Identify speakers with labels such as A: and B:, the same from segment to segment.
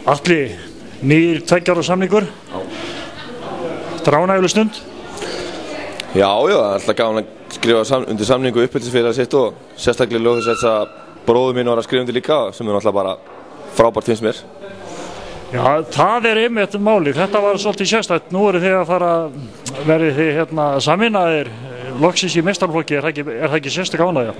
A: Atli, nýr 2 ára samningur. Ánægjuleg stund?
B: Já, það er alltaf gaman að skrifa undir samningu uppeldisfélag sitt og sérstaklega ljóð þess að bróður mín var að skrifa undir líka sem er alltaf bara frábært finnst mér.
A: Já, það er einmitt málið. Þetta var svolítið sérstakt. Nú eru þið að fara, verið þið sameinaðir loksins í meistaraflokki. Er það ekki sérstök ánægja?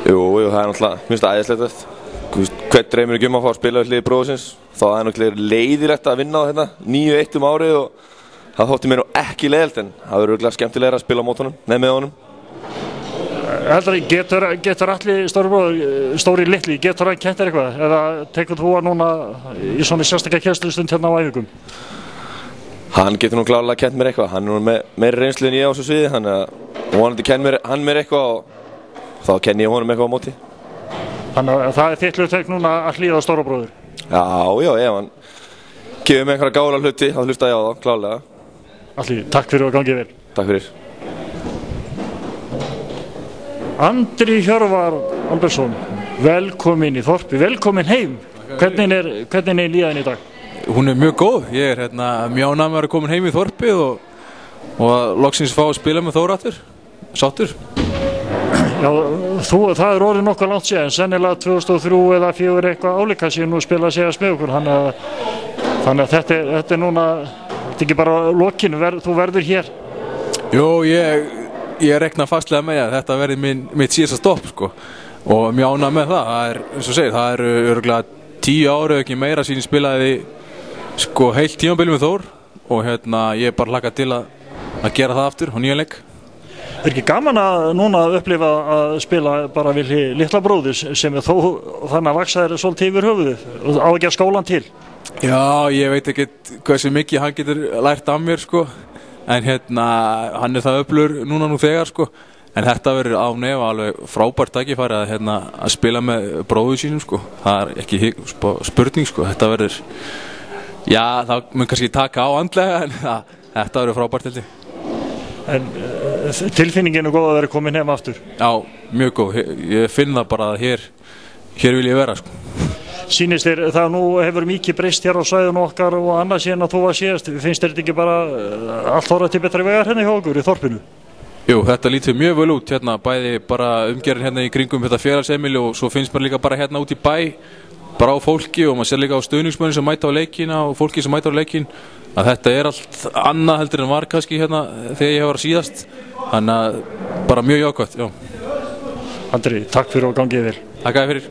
B: Jú, það er náttúrulega, minnst æðislegt. Hvern dreymir ekki að fá að spila við hlið bróðsins. Þá er náttúrulega leiðilegt að vinna á 9-1 árið og það þótti mér nú ekki leiðilegt en það verður örugglega skemmtilegra að spila á mót honum, með honum.
A: Getur allir stóri litli, getur hann kennt þér eitthvað? Eða tekur þú hann núna í svona sérstaklega kennslustund hérna á æfingum?
B: Hann getur nú klárlega kennt mér eitthvað, hann er nú meiri reynslu en ég á þessu sviði, þannig að vonandi kenn hann mér eitthvað og þá kenni ég honum eitthvað á móti.
A: Þannig að það er þitt hlutverk núna að hlýða stóra bróður?
B: Já, ef hann gefur mig einhverja gála hluti, þá hlusta ég á það, klárlega.
A: Atli, takk fyrir að gangið vel.
B: Takk fyrir.
A: Andri Hjörvar Albertsson, velkomin í þorpi, velkomin heim. Hvernig er líðan í dag?
C: Hún er mjög góð, ég er mjög ánægður með að koma heim í þorpið og að loksins fá að spila með Þór aftur, sáttur.
A: Já, það er orðið nokkuð langt síðan, sennilega 2003 eða 2004 eitthvað álíka síðan nú spila að segja með okkur, þannig að þetta er núna, þetta er ekki bara lokinn, þú verður hér.
C: Jú, ég rekna fastlega með að þetta verði mitt síðasta stopp sko og mjög ánægður með það, eins og segir, það eru örugglega 10 ára eða ekki meira síðan spilaði sko heilt tímabil með Þór og ég bara hlakka til að gera það aftur á nýjan leik.
A: Er ekki gaman að núna upplifa að spila bara við litla bróðis sem er þó þannig að vaksa þér svolítið yfir höfuðið og á ekki að skólan til?
C: Já, ég veit ekki hversu mikið hann getur lært af mér sko en hann er það öflugur núna nú þegar sko en þetta verður á nefa alveg frábært tækifæri að spila með bróðu sínum sko, það er ekki spurning sko, þetta verður, já það mun kannski taka á andlega en þetta verður frábært held ég.
A: En tilfinningin er góð að vera komin heim aftur?
C: Já, mjög góð, ég finn það bara að hér vil ég vera sko.
A: Sýnist þér það nú hefur mikið breyst hér á svæðinu okkar og annað síðan að þú var síðast, finnst þér þetta ekki bara allt orðið til betri vegar hérna hjá okkur í þorpinu?
C: Jú, þetta lítur mjög vel út bæði bara umgerðin í kringum þetta félagsheimili og svo finnst maður líka bara út í bæ bara á fólki og maður sér líka á stuðningsmönnum sem mæta á leikina og fólki sem mæta á leikin að þetta er allt annað heldur en var kannski þegar ég var síðast þannig að bara mjög jákvætt, já.
A: Andri, takk fyrir og gangið vel.
C: Takk fyrir.